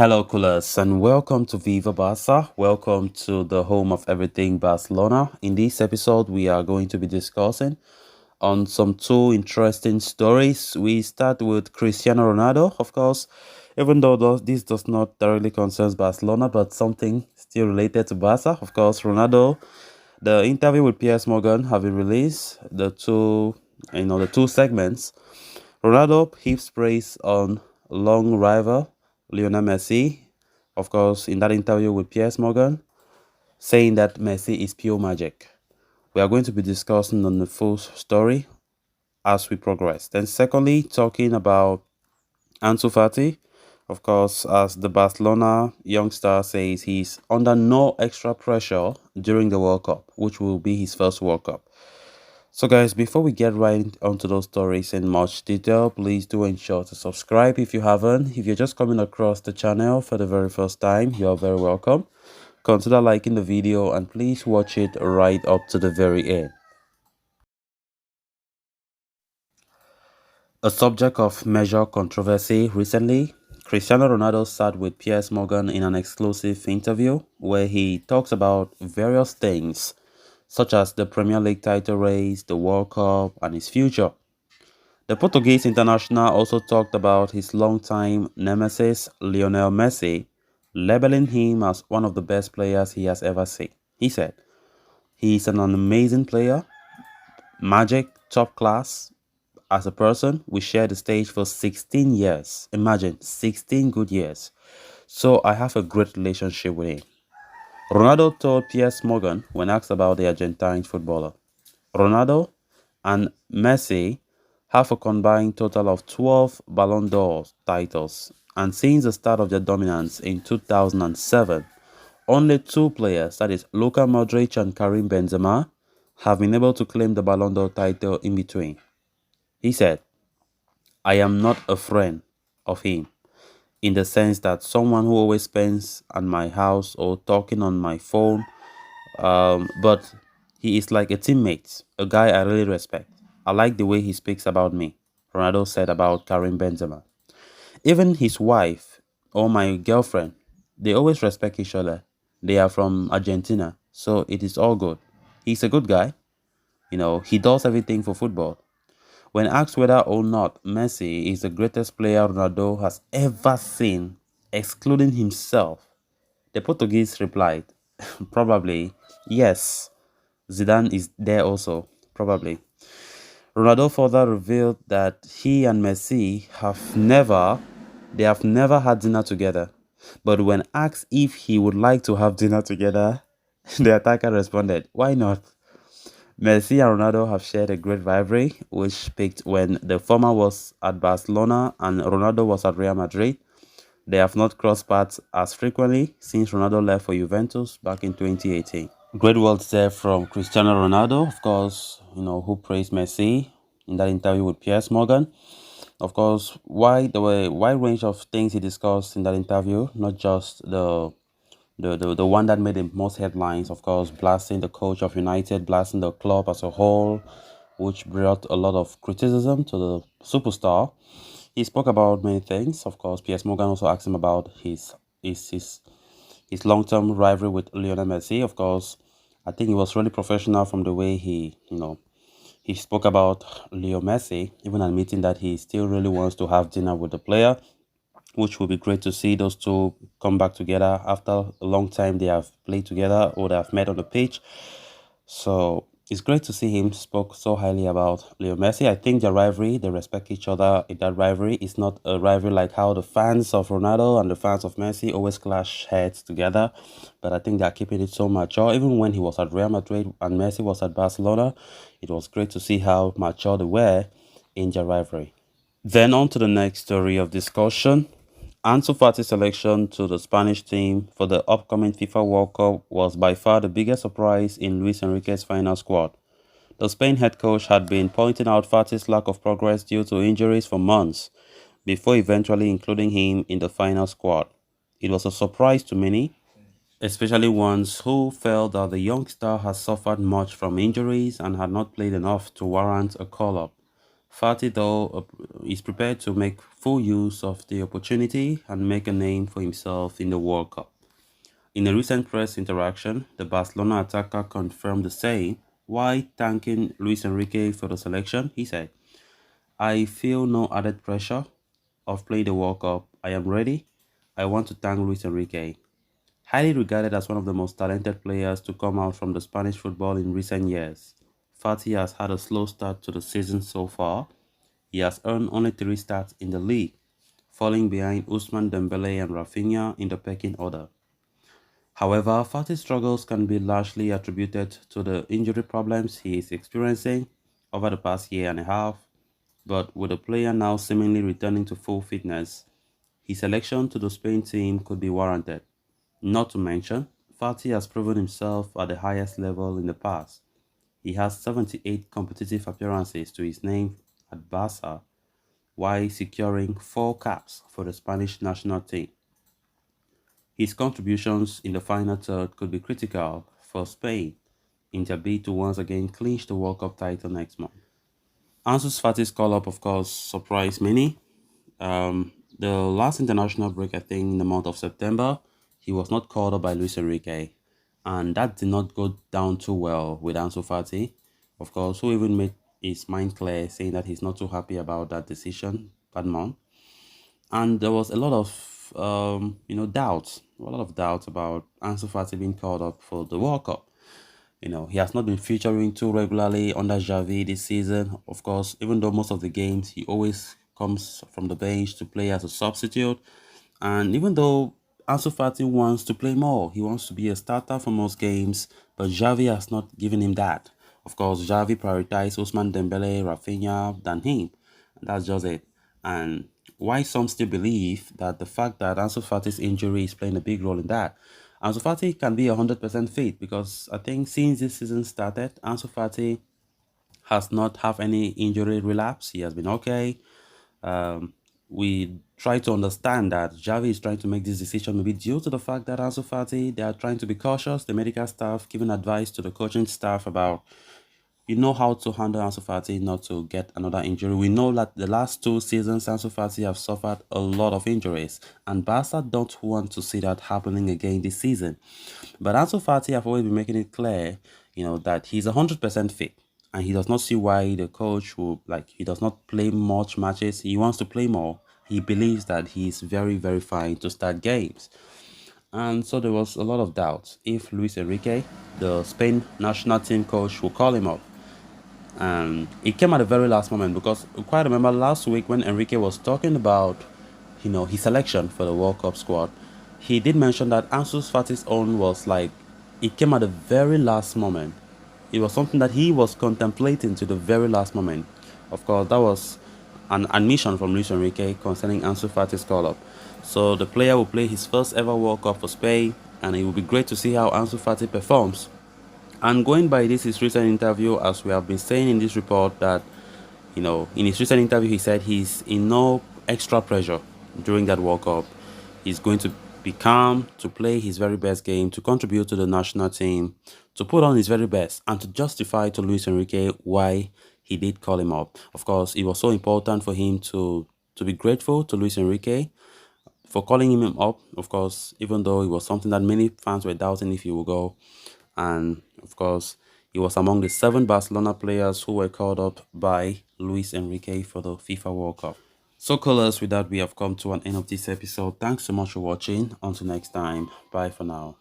Hello, coolers, and welcome to Viva Barca. Welcome to the home of everything Barcelona. In this episode, we are going to be discussing on some two interesting stories. We start with Cristiano Ronaldo, of course, even though this does not directly concerns Barcelona, but something still related to Barca. Of course, Ronaldo, the interview with Piers Morgan have been released. The two segments. Ronaldo heaps praise on long rival Lionel Messi, of course, in that interview with Piers Morgan, saying that Messi is pure magic. We are going to be discussing on the full story as we progress. Then, secondly, talking about Ansu Fati, of course, as the Barcelona youngster says, he's under no extra pressure during the World Cup, which will be his first World Cup. So guys, before we get right onto those stories in much detail, please do ensure to subscribe if you haven't. If you're just coming across the channel for the very first time, you're very welcome. Consider liking the video and please watch it right up to the very end. A subject of major controversy recently, Cristiano Ronaldo sat with Piers Morgan in an exclusive interview where he talks about various things such as the Premier League title race, the World Cup, and his future. The Portuguese international also talked about his longtime nemesis, Lionel Messi, labeling him as one of the best players he has ever seen. He said, he is an amazing player, magic, top class. As a person, we shared the stage for 16 years. Imagine, 16 good years. So I have a great relationship with him. Ronaldo told Piers Morgan when asked about the Argentine footballer. Ronaldo and Messi have a combined total of 12 Ballon d'Or titles, and since the start of their dominance in 2007, only two players, that is Luka Modric and Karim Benzema, have been able to claim the Ballon d'Or title in between. He said, I am not a friend of him in the sense that someone who always spends at my house or talking on my phone, but he is like a teammate, a guy I really respect. I like the way he speaks about me, Ronaldo said about Karim Benzema. Even his wife or my girlfriend, they always respect each other. They are from Argentina, so it is all good. He's a good guy. He does everything for football. When asked whether or not Messi is the greatest player Ronaldo has ever seen, excluding himself, the Portuguese replied, probably, yes. Zidane is there also, probably. Ronaldo further revealed that he and Messi have never had dinner together. But when asked if he would like to have dinner together, the attacker responded, why not? Messi and Ronaldo have shared a great rivalry, which peaked when the former was at Barcelona and Ronaldo was at Real Madrid. They have not crossed paths as frequently since Ronaldo left for Juventus back in 2018. Great words there from Cristiano Ronaldo, of course, who praised Messi in that interview with Piers Morgan. Of course, there were a wide range of things he discussed in that interview, not just the one that made the most headlines, of course, blasting the coach of United, blasting the club as a whole, which brought a lot of criticism to the superstar. He spoke about many things. Of course, Piers Morgan also asked him about his long-term rivalry with Lionel Messi. Of course, I think he was really professional from the way he spoke about Leo Messi, even admitting that he still really wants to have dinner with the player, which will be great to see those two come back together after a long time they have played together or they have met on the pitch. So it's great to see him spoke so highly about Leo Messi. I think the rivalry, they respect each other in that rivalry. It's not a rivalry like how the fans of Ronaldo and the fans of Messi always clash heads together. But I think they're keeping it so mature. Even when he was at Real Madrid and Messi was at Barcelona, it was great to see how mature they were in their rivalry. Then on to the next story of discussion. Ansu Fati's selection to the Spanish team for the upcoming FIFA World Cup was by far the biggest surprise in Luis Enrique's final squad. The Spain head coach had been pointing out Fati's lack of progress due to injuries for months, before eventually including him in the final squad. It was a surprise to many, especially ones who felt that the youngster had suffered much from injuries and had not played enough to warrant a call-up. Fati, though, is prepared to make full use of the opportunity and make a name for himself in the World Cup. In a recent press interaction, the Barcelona attacker confirmed the same. While thanking Luis Enrique for the selection, he said, I feel no added pressure of playing the World Cup. I am ready. I want to thank Luis Enrique. Highly regarded as one of the most talented players to come out from the Spanish football in recent years, Fati has had a slow start to the season so far. He has earned only 3 starts in the league, falling behind Usman Dembele and Rafinha in the pecking order. However, Fati's struggles can be largely attributed to the injury problems he is experiencing over the past year and a half, but with the player now seemingly returning to full fitness, his selection to the Spain team could be warranted. Not to mention, Fati has proven himself at the highest level in the past. He has 78 competitive appearances to his name at Barca, while securing 4 caps for the Spanish national team. His contributions in the final third could be critical for Spain in their bid to once again clinch the World Cup title next month. Ansu Fati's call-up, of course, surprised many. The last international break, I think, in the month of September, he was not called up by Luis Enrique, and that did not go down too well with Ansu Fati. Of course, who even made his mind clear, saying that he's not too happy about that decision that month. And there was a lot of, doubts, a lot of doubts about Ansu Fati being called up for the World Cup. He has not been featuring too regularly under Xavi this season. Of course, even though most of the games he always comes from the bench to play as a substitute. And even though Ansu Fati wants to play more, he wants to be a starter for most games, but Xavi has not given him that. Of course, Xavi prioritized Ousmane Dembele, Rafinha than him. And that's just it. And why some still believe that the fact that Ansu Fati's injury is playing a big role in that. Ansu Fati can be 100% fit because I think since this season started, Ansu Fati has not have any injury relapse. He has been okay. Um, we try to understand that Xavi is trying to make this decision maybe due to the fact that Ansu Fati, they are trying to be cautious, the medical staff giving advice to the coaching staff about how to handle Ansu Fati not to get another injury. We know that the last 2 seasons, Ansu Fati have suffered a lot of injuries, and Barca don't want to see that happening again this season. But Ansu Fati have always been making it clear, that he's 100% fit, and he does not see why the coach will he does not play much matches. He wants to play more. He believes that he's very, very fine to start games. And so there was a lot of doubt if Luis Enrique, the Spain national team coach, will call him up. And it came at the very last moment because I quite remember last week when Enrique was talking about, his selection for the World Cup squad. He did mention that Ansu Fati's own was it came at the very last moment. It was something that he was contemplating to the very last moment. Of course, that was an admission from Luis Enrique concerning Ansu Fati's call-up. So the player will play his first ever World Cup for Spain, and it will be great to see how Ansu Fati performs. And going by his recent interview, as we have been saying in this report, that in his recent interview, he said he's in no extra pressure during that World Cup. He's going to be calm, to play his very best game, to contribute to the national team, to put on his very best, and to justify to Luis Enrique why he did call him up. Of course, it was so important for him to be grateful to Luis Enrique for calling him up. Of course, even though it was something that many fans were doubting if he would go. And of course, he was among the 7 Barcelona players who were called up by Luis Enrique for the FIFA World Cup. So, callers, with that, we have come to an end of this episode. Thanks so much for watching. Until next time, bye for now.